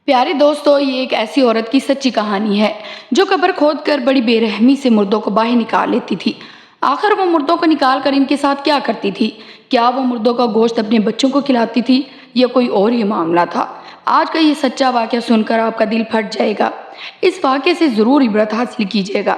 प्यारे दोस्तों, ये एक ऐसी औरत की सच्ची कहानी है जो कब्र खोद कर बड़ी बेरहमी से मुर्दों को बाहर निकाल लेती थी। आखिर वो मुर्दों को निकाल कर इनके साथ क्या करती थी? क्या वो मुर्दों का गोश्त अपने बच्चों को खिलाती थी या कोई और ही मामला था? आज का ये सच्चा वाक़या सुनकर आपका दिल फट जाएगा। इस वाक़े से ज़रूर इबरत हासिल कीजिएगा।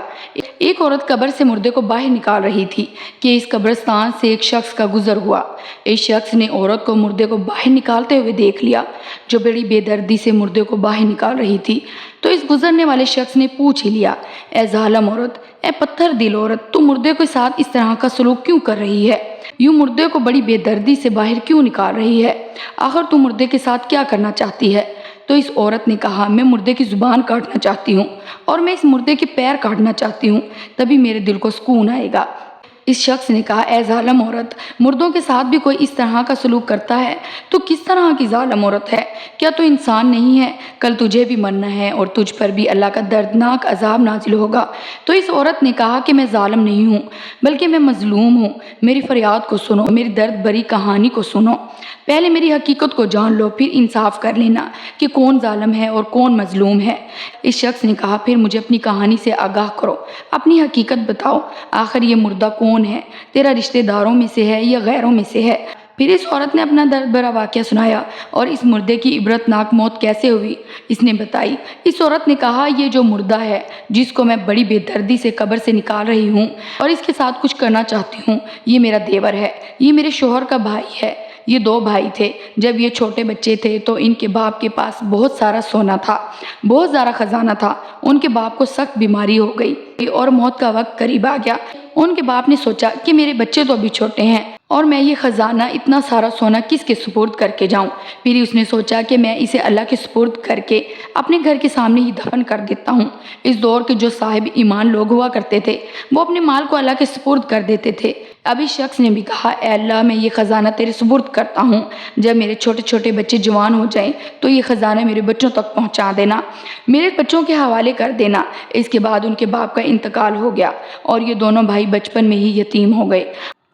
एक औरत कब्र से मुर्दे को बाहर निकाल रही थी कि इस कब्रिस्तान से एक शख्स का गुज़र हुआ। इस शख्स ने औरत को मुर्दे को बाहर निकालते हुए देख लिया, जो बड़ी बेदर्दी से मुर्दे को बाहर निकाल रही थी। तो इस गुजरने वाले शख्स ने पूछ ही लिया, ए जालिम औरत, ए पत्थर दिल औरत, तू मुर्दे के साथ इस तरह का सलूक क्यों कर रही है? यूं मुर्दे को बड़ी बेदर्दी से बाहर क्यों निकाल रही है? आखिर तू मुर्दे के साथ क्या करना चाहती है? तो इस औरत ने कहा, मैं मुर्दे की ज़ुबान काटना चाहती हूँ और मैं इस मुर्दे के पैर काटना चाहती हूँ, तभी मेरे दिल को सुकून आएगा। इस शख्स ने कहा, ए जालिम औरत, मुर्दों के साथ भी कोई इस तरह का सलूक करता है तो किस तरह की जालिम औरत है? क्या तू इंसान नहीं है? कल तुझे भी मरना है और तुझ पर भी अल्लाह का दर्दनाक अजाब नाजिल होगा। तो इस औरत ने कहा कि मैं जालिम नहीं हूँ, बल्कि मैं मजलूम हूँ। मेरी फरियाद को सुनो, मेरी दर्द भरी कहानी को सुनो। पहले मेरी हकीकत को जान लो, फिर इंसाफ कर लेना कि कौन जालिम है और कौन मजलूम है। इस शख्स ने कहा, फिर मुझे अपनी कहानी से आगाह करो, अपनी हकीकत बताओ। आखिर ये मुर्दा कौन है? तेरा रिश्तेदारों में से है या गैरों में से है? फिर इस औरत ने अपना दर्द भरा वाक़या सुनाया और इस मुर्दे की इबरतनाक मौत कैसे हुई इसने बताई। इस औरत ने कहा, ये जो मुर्दा है जिसको मैं बड़ी बेदर्दी से कब्र से निकाल रही हूँ और इसके साथ कुछ करना चाहती हूँ, ये मेरा देवर है, ये मेरे शोहर का भाई है। ये दो भाई थे। जब ये छोटे बच्चे थे तो इनके बाप के पास बहुत सारा सोना था, बहुत ज़्यादा खजाना था। उनके बाप को सख्त बीमारी हो गई और मौत का वक्त करीब आ गया। उनके बाप ने सोचा कि मेरे बच्चे तो अभी छोटे हैं और मैं ये ख़जाना, इतना सारा सोना किसके सुपुर्द करके जाऊं। फिर उसने सोचा कि मैं इसे अल्लाह के सुपुर्द करके अपने घर के सामने ही दफन कर देता हूं। इस दौर के जो साहिब ईमान लोग हुआ करते थे वो अपने माल को अल्लाह के सुपुर्द कर देते थे। अब इस शख्स ने भी कहा, ए अल्लाह, मैं ये ख़जाना तेरे सुपुर्द करता हूँ। जब मेरे छोटे छोटे बच्चे जवान हो जाएं तो ये ख़जाना मेरे बच्चों तक पहुँचा देना, मेरे बच्चों के हवाले कर देना। इसके बाद उनके बाप का इंतकाल हो गया और ये दोनों भाई बचपन में ही यतीम हो गए।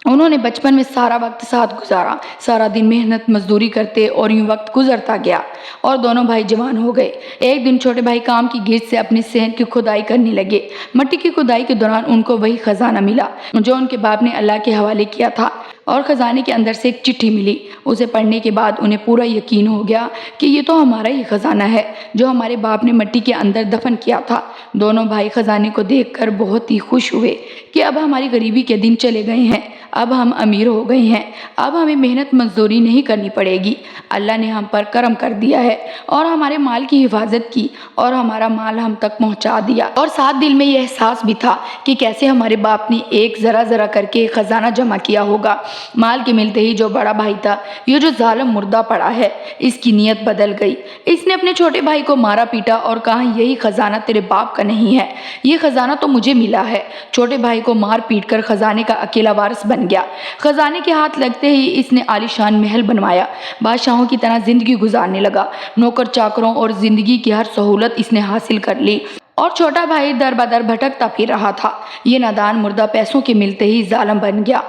उन्होंने बचपन में सारा वक्त साथ गुजारा, सारा दिन मेहनत मजदूरी करते और यूं वक्त गुजरता गया और दोनों भाई जवान हो गए। एक दिन छोटे भाई काम की गेट से अपने सहन की खुदाई करने लगे। मट्टी की खुदाई के दौरान उनको वही खजाना मिला जो उनके बाप ने अल्लाह के हवाले किया था और ख़जाने के अंदर से एक चिट्ठी मिली। उसे पढ़ने के बाद उन्हें पूरा यकीन हो गया कि ये तो हमारा ही ख़जाना है जो हमारे बाप ने मिट्टी के अंदर दफन किया था। दोनों भाई ख़जाने को देखकर बहुत ही खुश हुए कि अब हमारी गरीबी के दिन चले गए हैं, अब हम अमीर हो गए हैं, अब हमें मेहनत मजदूरी नहीं करनी पड़ेगी। अल्लाह ने हम पर करम कर दिया है और हमारे माल की हिफाजत की और हमारा माल हम तक पहुंचा दिया। और साथ दिल में यह एहसास भी था कि कैसे हमारे बाप ने एक ज़रा ज़रा करके ख़जाना जमा किया होगा। माल के मिलते ही जो बड़ा भाई था, ये जो जालिम मुर्दा पड़ा है, इसकी नीयत बदल गई। इसने अपने छोटे भाई को मारा पीटा और कहा, यही ख़जाना तेरे बाप का नहीं है, ये ख़जाना तो मुझे मिला है। छोटे भाई को मार पीट कर ख़जाने का अकेला वारिस बन गया। ख़जाने के हाथ लगते ही इसने आलीशान महल बनवाया, बादशाहों की तरह ज़िंदगी गुजारने लगा। नौकर चाकरों और ज़िंदगी की हर सहूलत इसने हासिल कर ली और छोटा भाई दर बदर भटकता फिर रहा था। ये नादान मुर्दा पैसों के मिलते ही जालिम बन गया।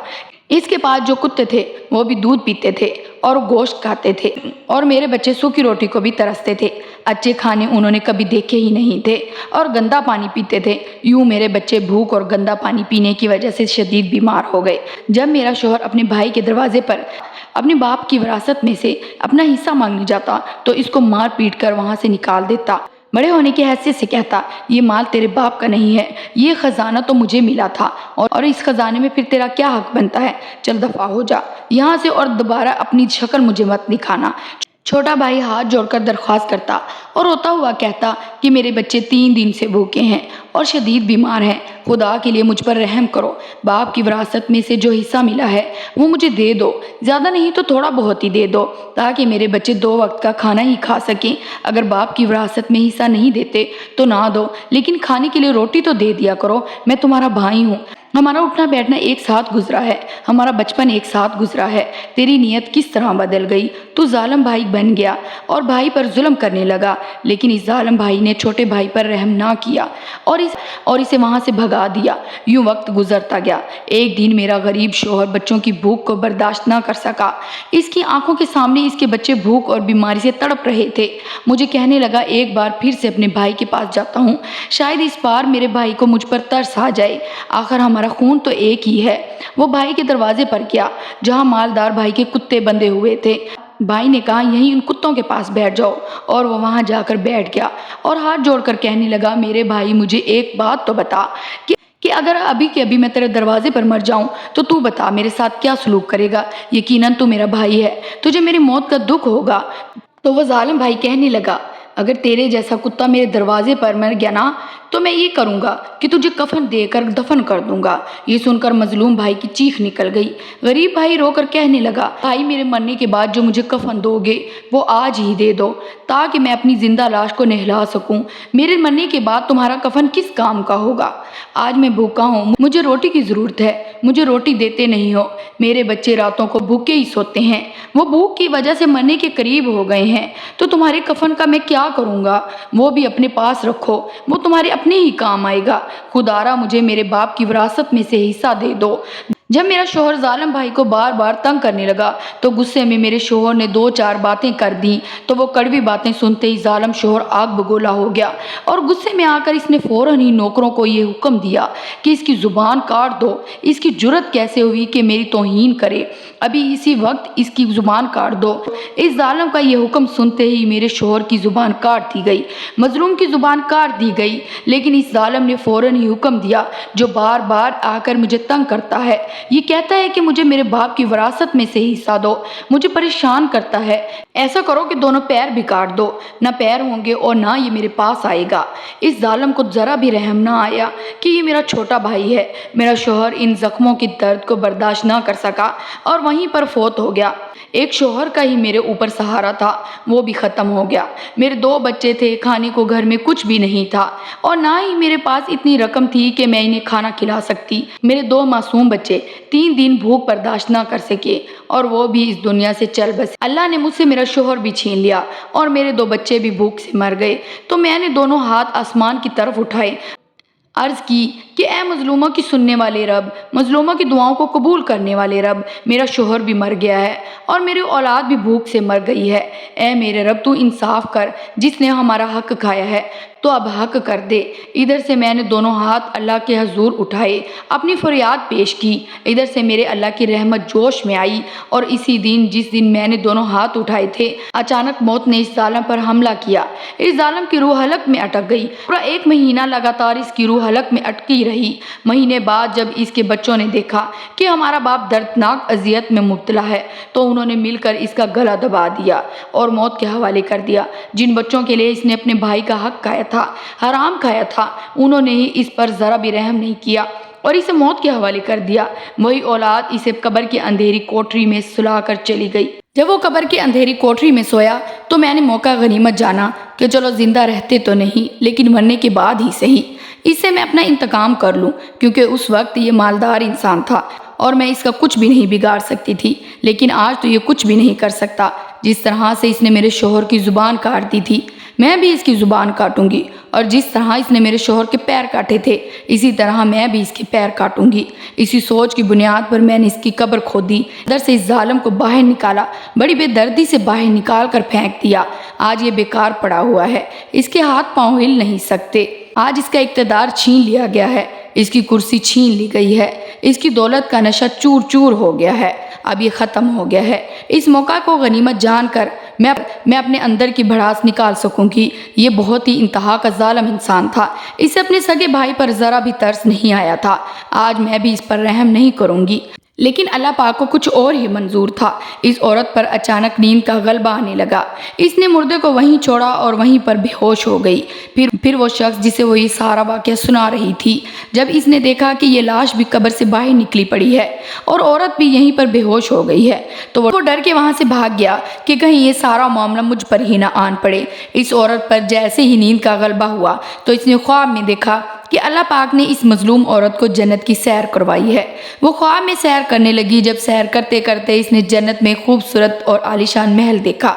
इसके पास जो कुत्ते थे वो भी दूध पीते थे और गोश्त खाते थे और मेरे बच्चे सूखी रोटी को भी तरसते थे। अच्छे खाने उन्होंने कभी देखे ही नहीं थे और गंदा पानी पीते थे। यूं मेरे बच्चे भूख और गंदा पानी पीने की वजह से शदीद बीमार हो गए। जब मेरा शौहर अपने भाई के दरवाजे पर अपने बाप की विरासत में से अपना हिस्सा मांगने जाता तो इसको मार पीट कर वहाँ से निकाल देता। बड़े होने की हैसियत से कहता, ये माल तेरे बाप का नहीं है, ये ख़जाना तो मुझे मिला था और इस ख़जाने में फिर तेरा क्या हक बनता है? चल दफ़ा हो जा यहाँ से और दोबारा अपनी शक्ल मुझे मत दिखाना। छोटा भाई हाथ जोड़कर दरख्वास्त करता और रोता हुआ कहता कि मेरे बच्चे 3 दिन से भूखे हैं और शदीद बीमार हैं, खुदा के लिए मुझ पर रहम करो। बाप की विरासत में से जो हिस्सा मिला है वो मुझे दे दो, ज़्यादा नहीं तो थोड़ा बहुत ही दे दो, ताकि मेरे बच्चे 2 वक्त का खाना ही खा सकें। अगर बाप की विरासत में हिस्सा नहीं देते तो ना दो, लेकिन खाने के लिए रोटी तो दे दिया करो, मैं तुम्हारा भाई हूँ। हमारा उठना बैठना एक साथ गुजरा है, हमारा बचपन एक साथ गुजरा है। तेरी नीयत किस तरह बदल गई, तू जालिम भाई बन गया और भाई पर जुल्म करने लगा। लेकिन इस जालिम भाई ने छोटे भाई पर रहम ना किया और इसे वहाँ से भगा दिया। यूं वक्त गुजरता गया। एक दिन मेरा गरीब शोहर बच्चों की भूख को बर्दाश्त ना कर सका। इसकी आंखों के सामने इसके बच्चे भूख और बीमारी से तड़प रहे थे। मुझे कहने लगा, एक बार फिर से अपने भाई के पास जाता हूँ, शायद इस बार मेरे भाई को मुझ पर तरस आ जाए। आखिर हमारा खून तो एक ही है। वो भाई के दरवाजे पर गया जहाँ मालदार भाई के कुत्ते बंधे हुए थे। भाई ने कहा, यहीं उन कुत्तों के पास बैठ जाओ, और वो वहां जाकर बैठ गया और हाथ जोड़कर कहने लगा, मेरे भाई मुझे एक बात तो बता कि अगर अभी के अभी मैं तेरे दरवाजे पर मर जाऊं तो तू बता मेरे साथ क्या सलूक करेगा। यकीनन तू मेरा भाई है, तुझे मेरी मौत का दुख होगा। तो वो जालिम भाई कहने लगा, अगर तेरे जैसा कुत्ता मेरे दरवाजे पर मर गया ना तो मैं ये करूँगा कि तुझे कफन देकर दफन कर दूंगा। ये सुनकर मजलूम भाई की चीख निकल गई। गरीब भाई रोकर कहने लगा, भाई मेरे मरने के बाद जो मुझे कफन दोगे वो आज ही दे दो, ताकि मैं अपनी जिंदा लाश को नहला सकूं। मेरे मरने के बाद तुम्हारा कफन किस काम का होगा? आज मैं भूखा हूँ, मुझे रोटी की ज़रूरत है, मुझे रोटी देते नहीं हो। मेरे बच्चे रातों को भूखे ही सोते हैं, वो भूख की वजह से मरने के करीब हो गए हैं। तो तुम्हारे कफन का मैं क्या करूँगा? वो भी अपने पास रखो, वो तुम्हारे अपने ही काम आएगा। खुदारा मुझे मेरे बाप की विरासत में से हिस्सा दे दो। जब मेरा शोहर जालिम भाई को बार बार तंग करने लगा तो गुस्से में मेरे शोहर ने 2-4 बातें कर दी। तो वो कड़वी बातें सुनते ही जालिम शोहर आग बगोला हो गया और गुस्से में आकर इसने फौरन ही नौकरों को ये हुक्म दिया कि इसकी ज़ुबान काट दो। इसकी जुर्रत कैसे हुई कि मेरी तौहीन करे? अभी इसी वक्त इसकी ज़ुबान काट दो। इस जालिम का ये हुक्म सुनते ही मेरे शोहर की ज़ुबान काट दी गई, मजलूम की ज़ुबान काट दी गई। लेकिन इस जालिम ने फौरन ही हुक्म दिया, जो बार बार आकर मुझे तंग करता है, ये कहता है कि मुझे मेरे बाप की विरासत में से हिस्सा दो, मुझे परेशान करता है। ऐसा करो कि दोनों पैर भी काट दो, ना पैर होंगे और ना ये मेरे पास आएगा। इस जालिम को ज़रा भी रहम ना आया कि ये मेरा छोटा भाई है। मेरा शोहर इन जख्मों की दर्द को बर्दाश्त ना कर सका और वहीं पर फौत हो गया। एक शोहर का ही मेरे ऊपर सहारा था, वो भी ख़त्म हो गया। मेरे 2 बच्चे थे, खाने को घर में कुछ भी नहीं था और ना ही मेरे पास इतनी रकम थी कि मैं इन्हें खाना खिला सकती। मेरे 2 मासूम बच्चे 3 दिन भूख बर्दाश्त ना कर सके और वो भी इस दुनिया से चल बसे। अल्लाह ने मुझसे मेरा शोहर भी छीन लिया और मेरे 2 बच्चे भी भूख से मर गए। तो मैंने दोनों हाथ आसमान की तरफ उठाए, अर्ज़ की कि ए मजलूमा की सुनने वाले रब, मजलूमा की दुआओं को कबूल करने वाले रब, मेरा शोहर भी मर गया है और मेरी औलाद भी भूख से मर गई है। ए मेरे रब, तू इंसाफ कर, जिसने हमारा हक खाया है तो अब हक कर दे। इधर से मैंने दोनों हाथ अल्लाह के हजूर उठाए, अपनी फरियाद पेश की। इधर से मेरे अल्लाह की रहमत जोश में आई और इसी दिन जिस दिन मैंने दोनों हाथ उठाए थे, अचानक मौत ने इस जालिम पर हमला किया। इस जालिम की रूह हलक में अटक गई। पूरा 1 महीना लगातार इसकी रूह हलक में अटकी रही। महीने बाद जब इसके बच्चों ने देखा कि हमारा बाप दर्दनाक अजियत में मुब्तला है तो उन्होंने मिलकर इसका गला दबा दिया और मौत के हवाले कर दिया। जिन बच्चों के लिए इसने अपने भाई का हक खाया था, हराम खाया था, उन्होंने ही इस पर ज़रा भी रहम नहीं किया और इसे मौत के हवाले कर दिया। वही औलाद इसे कब्र की अंधेरी कोठरी में सुला कर चली गई। जब वो कब्र की अंधेरी कोठरी में सोया तो मैंने मौका गनीमत जाना कि चलो जिंदा रहते तो नहीं, लेकिन मरने के बाद ही सही इससे मैं अपना इंतकाम कर लूं, क्योंकि उस वक्त ये मालदार इंसान था और मैं इसका कुछ भी नहीं बिगाड़ सकती थी। लेकिन आज तो ये कुछ भी नहीं कर सकता। जिस तरह से इसने मेरे शोहर की ज़ुबान काट दी थी, मैं भी इसकी ज़ुबान काटूंगी, और जिस तरह इसने मेरे शोहर के पैर काटे थे, इसी तरह मैं भी इसके पैर काटूंगी। इसी सोच की बुनियाद पर मैंने इसकी कब्र खोदी, अंदर से इस जालिम को बाहर निकाला, बड़ी बेदर्दी से बाहर निकाल कर फेंक दिया। आज ये बेकार पड़ा हुआ है, इसके हाथ पाँव हिल नहीं सकते। आज इसका इक़्तिदार छीन लिया गया है, इसकी कुर्सी छीन ली गई है, इसकी दौलत का नशा चूर चूर हो गया है। अब ये ख़त्म हो गया है। इस मौका को गनीमत जानकर मैं अपने अंदर की भड़ास निकाल सकूंगी। ये बहुत ही इंतहा का जालिम इंसान था। इसे अपने सगे भाई पर ज़रा भी तरस नहीं आया था। आज मैं भी इस पर रहम नहीं करूंगी। लेकिन अल्लाह पाक को कुछ और ही मंजूर था। इस औरत पर अचानक नींद का गलबा आने लगा। इसने मुर्दे को वहीं छोड़ा और वहीं पर बेहोश हो गई। फिर वो शख्स जिसे वो ये सारा वाक़या सुना रही थी, जब इसने देखा कि ये लाश भी कब्र से बाहर निकली पड़ी है और औरत भी यहीं पर बेहोश हो गई है, तो वो डर के वहाँ से भाग गया कि कहीं ये सारा मामला मुझ पर ही ना आन पड़े। इस औरत पर जैसे ही नींद का गलबा हुआ तो इसने ख्वाब में देखा کہ اللہ پاک نے اس مظلوم عورت کو جنت کی سیر کروائی ہے۔ وہ خواب میں سیر کرنے لگی۔ جب سیر کرتے کرتے اس نے جنت میں خوبصورت اور عالیشان محل دیکھا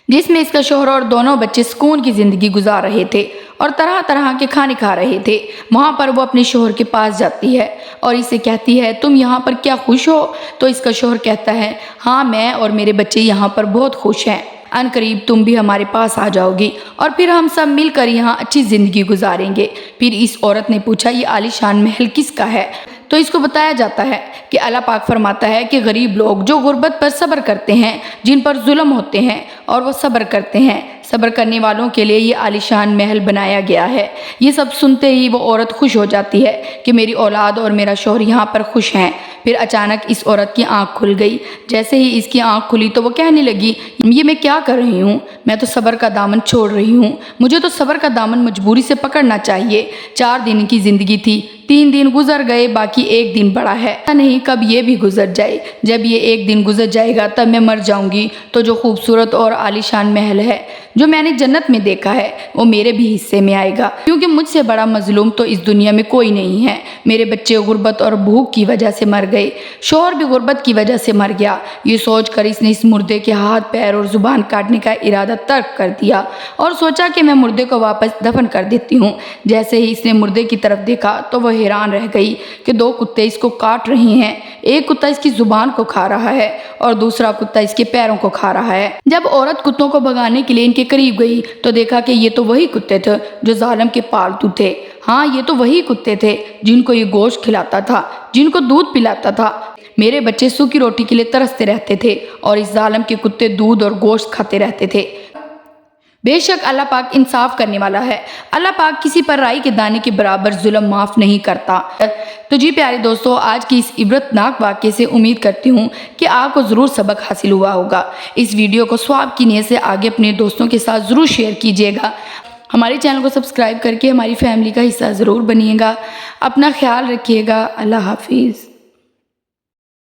جس میں اس کا شوہر اور دونوں بچے سکون کی زندگی گزار رہے تھے اور طرح طرح کے کھانے کھا رہے تھے۔ وہاں پر وہ اپنے شوہر کے پاس جاتی ہے اور اسے کہتی ہے تم یہاں پر کیا خوش ہو؟ تو اس کا شوہر کہتا ہے ہاں میں اور میرے بچے یہاں پر بہت خوش ہیں، ان قریب تم بھی ہمارے پاس آ جاؤ گی اور پھر ہم سب مل کر یہاں اچھی زندگی گزاریں گے۔ پھر اس عورت نے پوچھا یہ عالیشان محل کس کا ہے؟ تو اس کو بتایا جاتا ہے کہ اللہ پاک فرماتا ہے کہ غریب لوگ جو غربت پر صبر کرتے ہیں، جن پر ظلم ہوتے ہیں اور وہ صبر کرتے ہیں، صبر کرنے والوں کے لیے یہ عالیشان محل بنایا گیا ہے۔ یہ سب سنتے ہی وہ عورت خوش ہو جاتی ہے کہ میری اولاد اور میرا شوہر یہاں پر خوش ہیں۔ پھر اچانک اس عورت کی آنکھ کھل گئی۔ جیسے ہی اس کی آنکھ کھلی تو وہ کہنے لگی یہ میں کیا کر رہی ہوں؟ میں تو صبر کا دامن چھوڑ رہی ہوں، مجھے تو صبر کا دامن مجبوری سے پکڑنا چاہیے۔ 4 دن کی زندگی تھی، 3 دن گزر گئے، باقی 1 دن بڑا ہے، نہیں کب یہ بھی گزر جائے۔ جب یہ 1 دن گزر جائے گا تب میں مر جاؤں گی تو جو خوبصورت اور عالیشان محل ہے جو میں نے جنت میں دیکھا ہے وہ میرے بھی حصے میں آئے گا، کیونکہ مجھ سے بڑا مظلوم تو اس دنیا میں کوئی نہیں ہے۔ میرے بچے غربت اور بھوک کی وجہ سے مر گئے، شوہر بھی غربت کی وجہ سے مر گیا۔ یہ سوچ کر اس نے اس مردے کے ہاتھ پیر اور زبان کاٹنے کا ارادہ ترک کر دیا اور سوچا کہ میں مردے کو واپس دفن کر دیتی ہوں۔ جیسے ہی اس نے مردے کی طرف دیکھا تو وہ حیران رہ گئی کہ 2 کتے اس کو کاٹ رہے ہیں، ایک کتا اس کی زبان کو کھا رہا ہے اور دوسرا کتا اس کے پیروں کو کھا رہا ہے۔ جب عورت کتوں کو بھگانے کے لیے ان کے قریب گئی تو دیکھا کہ یہ تو وہی کتے تھے جو ظالم کے پالتو تھے۔ ہاں یہ تو وہی کتے تھے جن کو یہ گوشت کھلاتا تھا، جن کو دودھ پلاتا تھا۔ میرے بچے سوکھی روٹی کے لیے ترستے رہتے تھے اور اس ظالم کے کتے دودھ اور گوشت کھاتے رہتے تھے۔ بے شک اللہ پاک انصاف کرنے والا ہے۔ اللہ پاک کسی پر رائی کے دانے کے برابر ظلم معاف نہیں کرتا۔ تو جی پیارے دوستو، آج کی اس عبرتناک واقعے سے امید کرتی ہوں کہ آپ کو ضرور سبق حاصل ہوا ہوگا۔ اس ویڈیو کو ثواب کی نیت سے آگے اپنے دوستوں کے ساتھ ضرور شیئر کیجیے گا۔ ہمارے چینل کو سبسکرائب کر کے ہماری فیملی کا حصہ ضرور بنیے گا۔ اپنا خیال رکھیے گا۔ اللہ حافظ۔